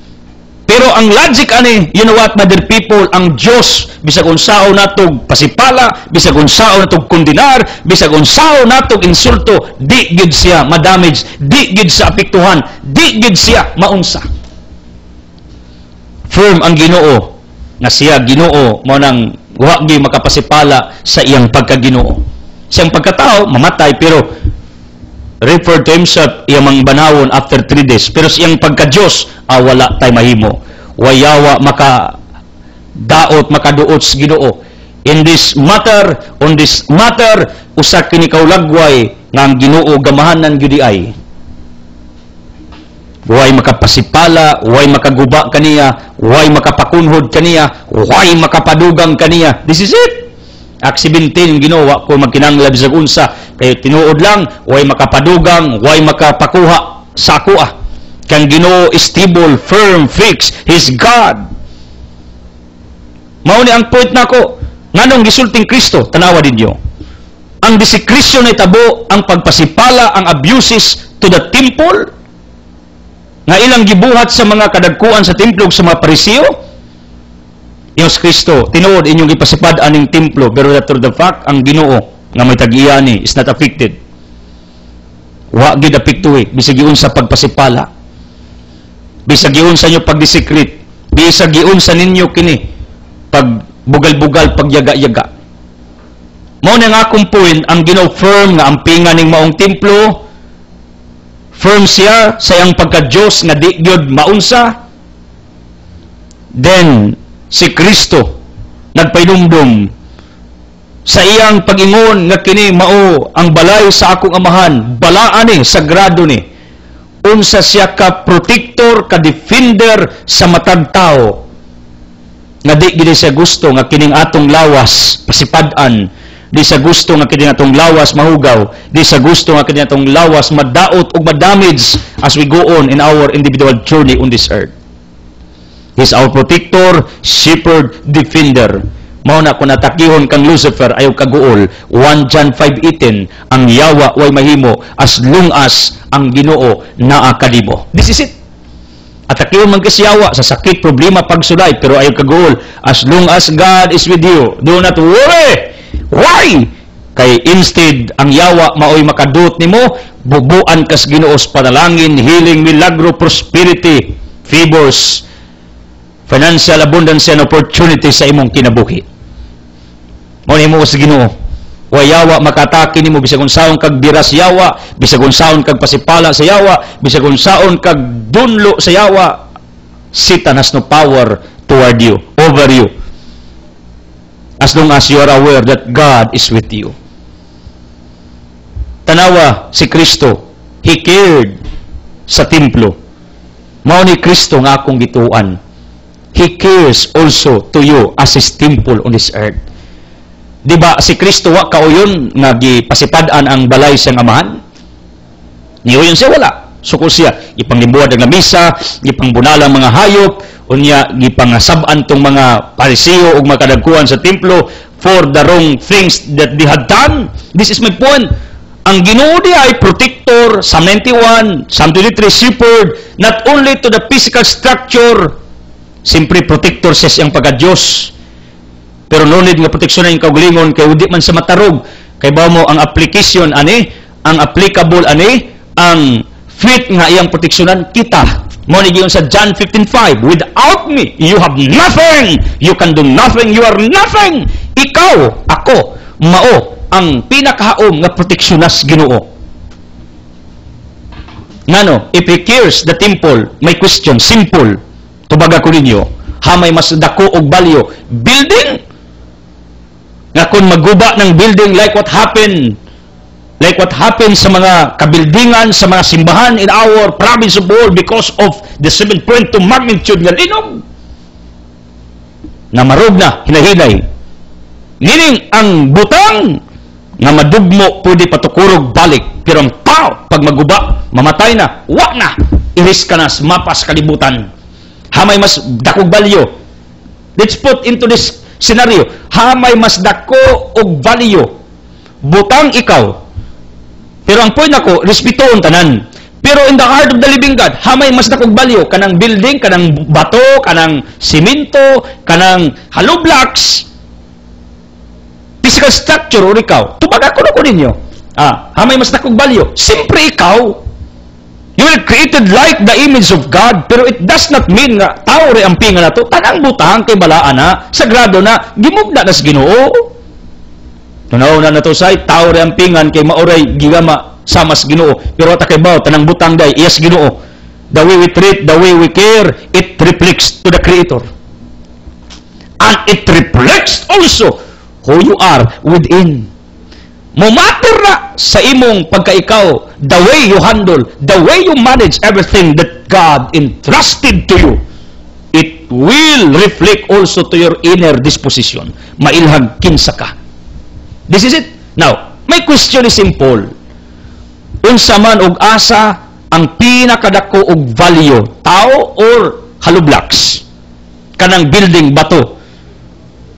Pero ang logic ani, you know what, mother people, ang Dios bisag unsaon natog pasipala, bisag unsaon natog kondenar, bisag unsaon natog insulto, di gid siya ma-damage, di gid sa apektuhan, di gid siya maunsa. Firm ang Ginoo nga siya Ginoo, mao nang wa gyud makapasipala sa iyang pagkaginoo. Siyang pagkatao mamatay, pero referred to himself iyang mangbanawon after 3 days. Pero siyang pagka-Diyos, wala tay mahimo. Wayawa maka daot makaduot sa Ginoo. In this matter, on this matter, usa kini kaulagway nga ang Ginoo gamahanan gyud ay. Way makapasipala, way makaguba kaniya, way makapakunhod kaniya, way makapadugang kaniya. This is it. Acts 17 ginawa ko magkinanglan bisag unsa, kay tinuod lang, way makapadugang, way makapakuha sa kuha. Kang Ginoo is stable, firm, fixed. He's God. Mao ni ang point nako, nganong gisulting Kristo, tanawa ninyo. Ang disikrisyon ay tabo, ang pagpasipala, ang abuses to the temple, nga ilang gibuhat sa mga kadagkuan sa templo sa mga Pariseo. Iyos Kristo, tinuod inyong ipasipad aning templo, pero that to the fact, ang Ginoo nga may tag-iyani is not affected. Wa gid apekto bisag giun sa pagpasipala, bisag giun sa inyo pagdisikrit, bisag giun sa ninyo kini pagbugal-bugal, pagyaga-yaga. Mao na nga akong point, ang Ginoo firm nga ampingan ning maong templo, firm siya sa iyang pagka-Diyos nga di gyud maunsa. Then si Kristo nagpainumdum sa iyang pag-ingon nga kini mao ang balay sa akong amahan, balaan ni, sagrado ni. Unsa siya ka protector, ka defender sa matag tao. Nga di gid siya gusto nga kining atong lawas pasipad-an, di sa gusto nga kining atong lawas mahugaw, di sa gusto nga kining atong lawas madaot ug madamage as we go on in our individual journey on this earth. He's our protector, shepherd, defender. Mao na kung natakihon kang Lucifer, ayaw kaguol. 1 John 5:18, ang yawa way mahimo as long as ang Ginoo naa kadimo. This is it. Atakihon man kasi yawa sa sakit, problema, pagsulay, pero ayaw kaguol. As long as God is with you, do not worry. Why? Kay instead, ang yawa maoy makadut nimo, bubuan kas Ginoos panalangin, healing, milagro, prosperity, favors, financial abundance and opportunity sa imong kinabuhi. Mao nimo sa Ginoo. Wa yawa makatake nimo bisag unsaon kag biras yawa, bisag unsaon kag pasipala sa yawa, bisag unsaon kag dunlo sa yawa. Satan has no power toward you, over you. As long as you are aware that God is with you. Tanawa si Kristo, He cared sa templo. Mao ni Kristo nga akong gituan. He cares also to you as His temple on this earth. Diba si Kristo wa kauyon nga gipasipad-an ang balay siyang amahan? Niuyon siya wala. Sukol siya ipanglimbuad ang misa, ipangbunalang mga hayop, unya gipangasab-an tong mga Pariseo ug mga kadagkuhan sa templo for the wrong things that they had done. This is my point. Ang Ginoo diha ay protector, Psalm 91, Psalm 23, shepherd, not only to the physical structure, simpre protector siya siyang pagka-Diyos. Pero no need nga proteksyon ang kaugalingon kay udi man sa matarog. Kay ba mo ang application ani, ang applicable ani, ang fit nga iyang proteksyonan kita. Mo ni giyon sa John 15:5, without me you have nothing. You can do nothing. You are nothing. Ikaw, ako, mao ang pinakahaom nga proteksyonas Ginoo. Ngano, if He cares the temple, may question, simple. Tubaga ko ninyo, hamay mas dako og balyo, building nga kung maguba ng building like what happened sa mga kabildingan, sa mga simbahan in our province of Bohol because of the 7.2 magnitude nga linog na marog na, hinahinay. Meaning, ang butang nga madugmo pwede patukurog balik, pero ang tao, pag maguba, mamatay na, wa na, iris ka na, mapas kalibutan. Hamay mas dakog balyo. Let's put into this scenario, hamay mas dako og value, butang ikaw, pero ang point ako, respetuon tanan. Pero in the heart of the living God, hamay mas dako og value, kanang building, kanang bato, kanang simento, kanang hollow blocks, physical structure, or ikaw, tubag ako na ko ninyo, hamay mas dako og value, siyempre ikaw, you were created like the image of God, pero it does not mean nga tao rin ang pinga na to, tanang butang kay balaan na, sagrado na, gimugna na sa Ginoo. Tunaw na to say, tao rin ang pingan kay mauray gigama samas Ginoo, pero ta kay bao, tanang butang day, yes Ginoo. The way we treat, the way we care, it reflects to the Creator. And it reflects also who you are within. Mumatter na sa imong pagkaikaw, the way you handle, the way you manage everything that God entrusted to you, it will reflect also to your inner disposition. Mailhag kinsa ka. This is it. Now, my question is simple. Unsa man og asa ang pinakadako og value, tao or hollow blocks? Kanang building, bato,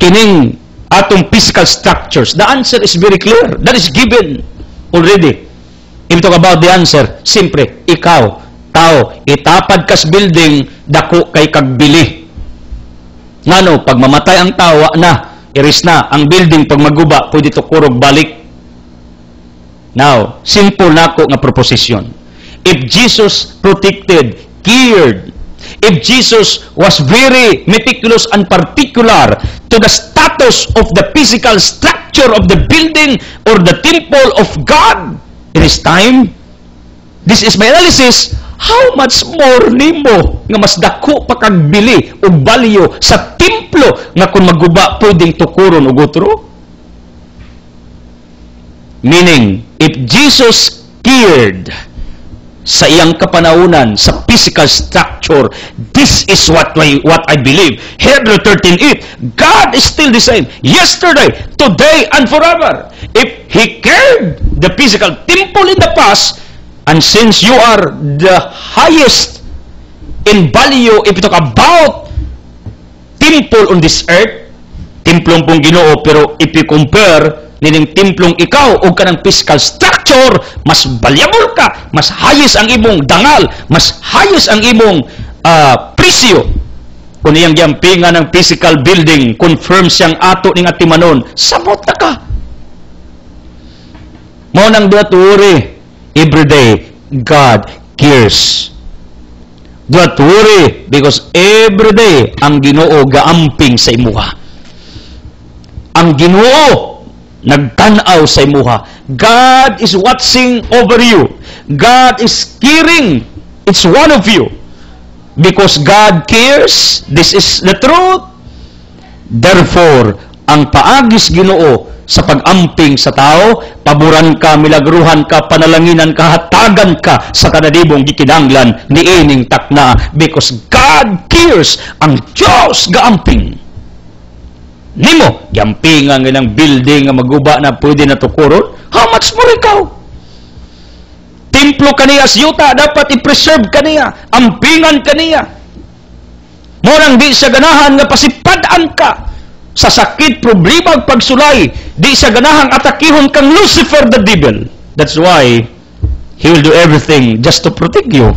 kining atong physical structures? The answer is very clear. That is given already. If you talk about the answer, simpre, ikaw, tao, itapad kas building, dako kay kagbili. Ngano, pag mamatay ang tao, na, iris na, ang building, pag maguba, pwede to kurog balik. Now, simple na ako nga proposition. If Jesus protected, cared, if Jesus was very meticulous and particular to the status of the physical structure of the building or the temple of God in His time, this is my analysis, how much more nimo nga mas dako pa kagbili o balyo sa templo nga kung maguba pwedeng tukuron og utro? Meaning, if Jesus cared sa iyang kapanaunan, sa physical structure, this is what I believe. Hebrews 13:8, God is still the same, yesterday, today, and forever. If He cared the physical temple in the past, and since you are the highest in value, if you talk about temple on this earth, Timplong pong Ginoo, pero if you compare nining timplong ikaw o kanang physical structure, mas valuable ka, mas hayos ang imong dangal, mas hayos ang imong presyo. Kung iyang giampingan ng physical building, confirm siyang ato ning atimanon, sabot na ka. Mao nang do not worry. Everyday, God cares. Do not worry because everyday ang Ginoo gaamping sa imuha. Ang Ginoo nagtan-aw sa imuha. God is watching over you. God is caring. It's one of you. Because God cares, this is the truth. Therefore, ang paagis Ginoo sa pag-amping sa tao, paboran ka, milagruhan ka, panalanginan ka, hatagan ka sa kanadibong gikinanglan ni ining takna because God cares. Ang Diyos gaamping. Nimo, giampingan ng building nga maguba na pwede na tukuron, how much more ikaw? Templo kaniya, siyuta, dapat i-preserve kaniya, ampingan kaniya. Morang di siya ganahan nga pasipadaan ka sa sakit, problema, pagsulay, di siya ganahang atakihon kang Lucifer the devil. That's why he will do everything just to protect you.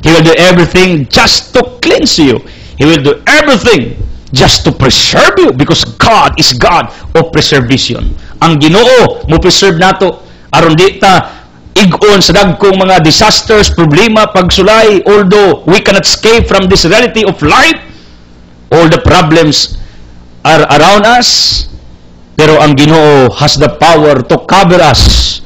He will do everything just to cleanse you. He will do everything just to preserve you because God is God of preservation. Ang Ginoo mo preserve nato aron di ta igon sa dagkong mga disasters, problema, pagsulay. Although we cannot escape from this reality of life, all the problems are around us, pero ang Ginoo has the power to cover us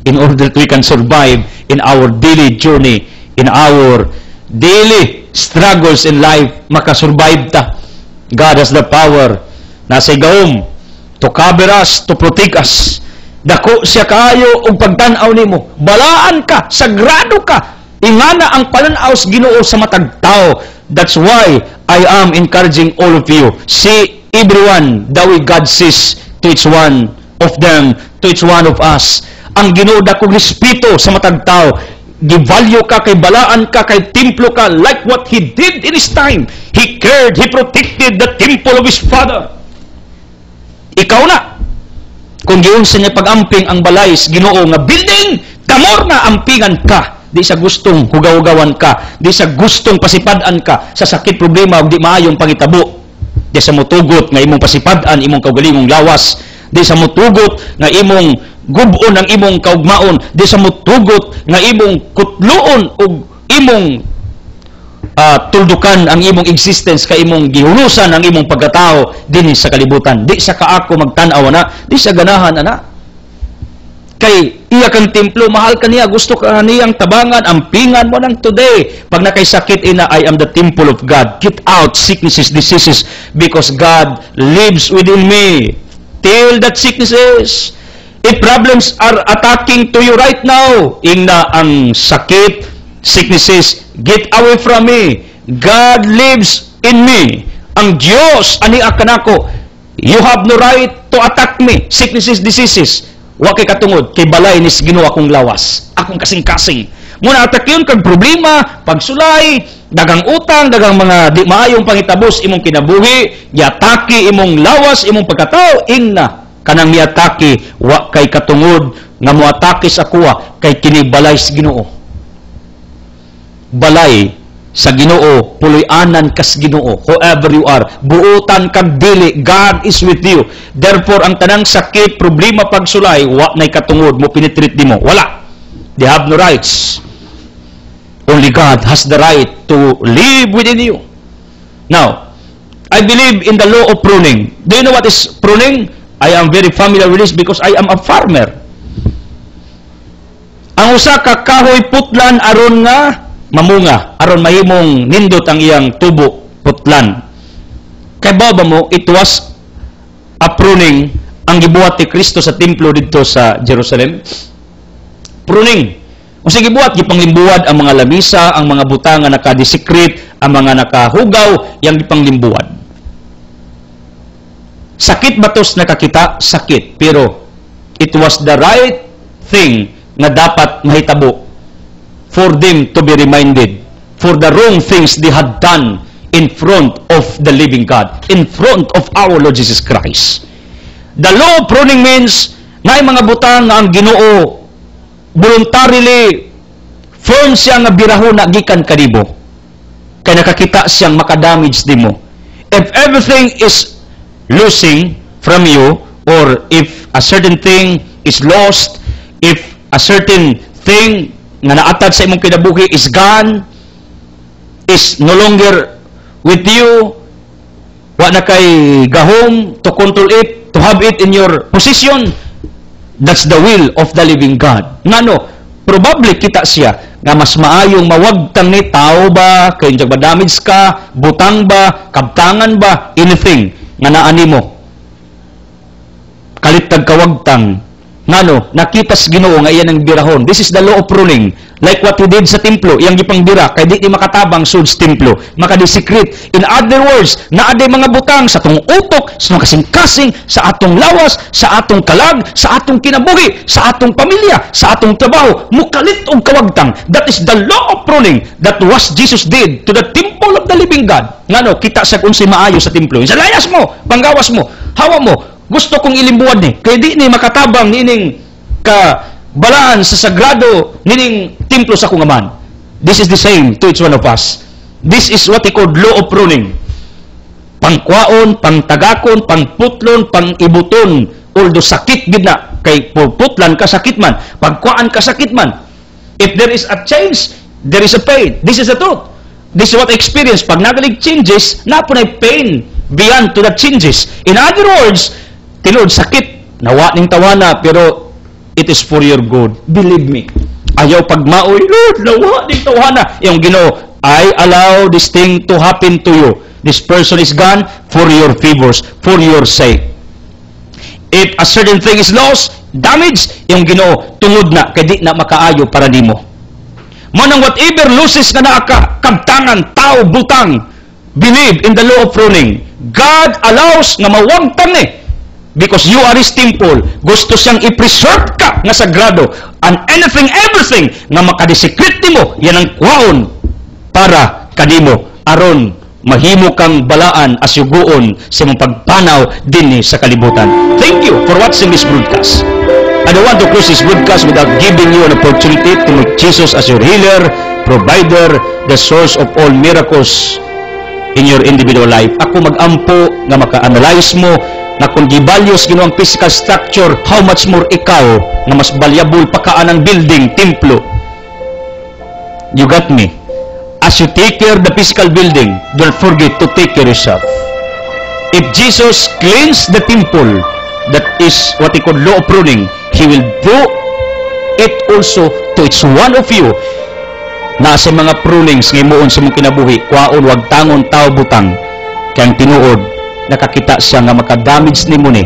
in order that we can survive in our daily journey, in our daily struggles in life, makasurvive ta. God has the power nasa igawom to cover us, to protect us. Dako siya kaayo og pagtan-aw nimo. Balaan ka, sagrado ka. Ingana ang palanaw sa Ginoo sa matag tao. That's why I am encouraging all of you. See everyone the way God sees to each one of them, to each one of us. Ang Ginoo dako respeto sa matag tao. Givalue ka, kay balaan ka, kay templo ka, like what He did in His time. He cared, He protected the temple of His Father. Ikaw na. Kung giunsa niya pag-amping ang balay sa Ginoo nga building, damor na ampingan ka. Di sa gustong hugaw-hugawan ka. Di sa gustong pasipad-an ka sa sakit, problema, o di maayong pangitabo. Di sa mutugot nga imong pasipad-an, imong kaugalingong lawas. Di sa mutugot nga imong gubon ang imong kaugmaon. Di sa mutugot nga imong kutluon o imong tuldukan ang imong existence, ka imong gihulusan ang imong pagkatao dinhi sa kalibutan. Di sa kaako magtan-aw na, di sa ganahan ana. Kay iya kang templo, mahal ka niya, gusto ka niyang tabangan, ampingan mo nang today. Pag nakaysakit ina, I am the temple of God. Get out sicknesses, diseases, because God lives within me. Till that sicknesses, if problems are attacking to you right now, ingna ang sakit, sicknesses, get away from me. God lives in me. Ang Diyos ani akanako. You have no right to attack me. Sicknesses, diseases. Wa kay katungod kay balay nis Ginoo akong lawas, akong kasing-kasing. Muna atakyon kag problema, pagsulay, dagang utang, dagang mga di maayong pangitabos imong kinabuhi, giatake imong lawas, imong pagkatao, ingna kanang miatake wa kay katungod nga moatake sa kuwa kay kini balay sa Ginoo. Balay sa Ginoo, puloy-anan kas Ginoo, whoever you are, buutan kag dili, God is with you. Therefore, ang tanang sakit, problema, pagsulay, wa nay katungod mo pinitreat nimo. Wala. They have no rights. Only God has the right to live within you. Now, I believe in the law of pruning. Do you know what is pruning? I am very familiar with this because I am a farmer. Ang usa ka kahoy putlan aron nga mamunga, aron mahimong nindot ang iyang tubo, putlan. Kay baba mo, it was a pruning ang gibuhat ni Kristo sa templo dito sa Jerusalem. Pruning. Kung sige buhat, gipanglimbuwad ang mga lamisa, ang mga butang nga nakadisikrit, ang mga nakahugaw, yang gipanglimbuwad. Sakit batos nakakita, sakit. Pero, it was the right thing na dapat mahitabo for them to be reminded for the wrong things they had done in front of the living God, in front of our Lord Jesus Christ. The law of pruning means na mga butang nga ang Ginoo voluntarily firm siya nga birahon na gikan kanimo. Kay nakakita siyang makadamage nimo. If everything is losing from you, or if a certain thing is lost, if a certain thing nga naatad sa imong kinabuhi is gone, is no longer with you, wa na kay gahom to control it, to have it in your possession, that's the will of the living God. Ngano, probably kita siya nga mas maayong mawagtang ni tao ba, kay ba damage ka, butang ba, kabtangan ba, anything nga naani mo. Kalitag kawagtang. Ngano, nakita sa Ginoo nga iyan ang birahon. This is the law of pruning. Like what he did sa templo, iyang gipang bira, kay di makatabang sud sa templo, makadisikret. In other words, naaday mga butang sa atong utok, sa mga kasing-kasing, sa atong lawas, sa atong kalag, sa atong kinabuhi, sa atong pamilya, sa atong trabaho, mukalit og kawagtang. That is the law of pruning that was Jesus did to the temple of the living God. Ngano, kita sa unsay maayo sa templo. Sa layas mo, panggawas mo, hawa mo, gusto kong ilimbuan ni, kay di ni makatabang nining balaan sa sagrado nining templo sa kungaman. This is the same to each one of us. This is what he called law of pruning. Pangkwaon, pangtagakon, pangputlon, pangibuton. Although sakit gid na, kay putlan ka sakit man, pagkwaan ka sakit man. If there is a change, there is a pain. This is the truth. This is what I experience. Pag nagalig changes, napunay pain beyond to the changes. In other words, tinod sakit, nawa ning tawana, pero it is for your good. Believe me. Ayaw pagmaoy, Lord, nawa ning tawana. Yung Ginoo, I allow this thing to happen to you. This person is gone for your favors, for your sake. If a certain thing is lost, damaged, yung Ginoo, tungod na, kaya di na makaayo para nimo. Manang whatever losses na naaka, kabtangan, tao, butang, believe in the law of pruning. God allows nga mawagtang because you are His temple. Gusto siyang i-preserve ka nga sagrado. And anything, everything nga makadisikret mo, yan ang kwaon para kanimo. Aron, mahimo kang balaan asyugoon sa mong pagpanaw dinhi sa kalibutan. Thank you for watching this broadcast. I don't want to close this broadcast without giving you an opportunity to make Jesus as your healer, provider, the source of all miracles in your individual life. Ako mag-ampo nga maka-analyze mo na kung givalues Ginoo ang physical structure, how much more ikaw na mas valuable pa ka ang building, templo. You got me? As you take care of the physical building, don't forget to take care of yourself. If Jesus cleans the temple, that is what he called law of pruning, He will do it also to each one of you na sa mga prunings ng imuon sa mong kinabuhi, kwaon, wag tangon, tao, butang, kayang tinuod, nakakita siya nga makadamage ni mo ni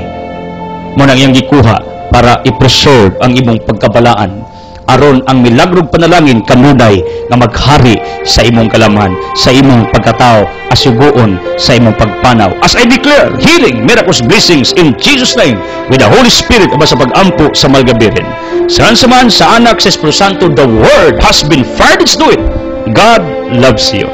mo nang iyang gikuha para i-preserve ang imong pagkabalaan aron ang milagrog panalangin kanunay nga maghari sa imong kalaman, sa imong pagkatao, asugoon sa imong pagpanaw. As I declare healing, miracles, blessings in Jesus' name with the Holy Spirit aba sa pag-ampo sa malgabirin. Saan sa anak sa Espiritu Santo, the Word has been fired to it. God loves you.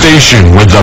Station with the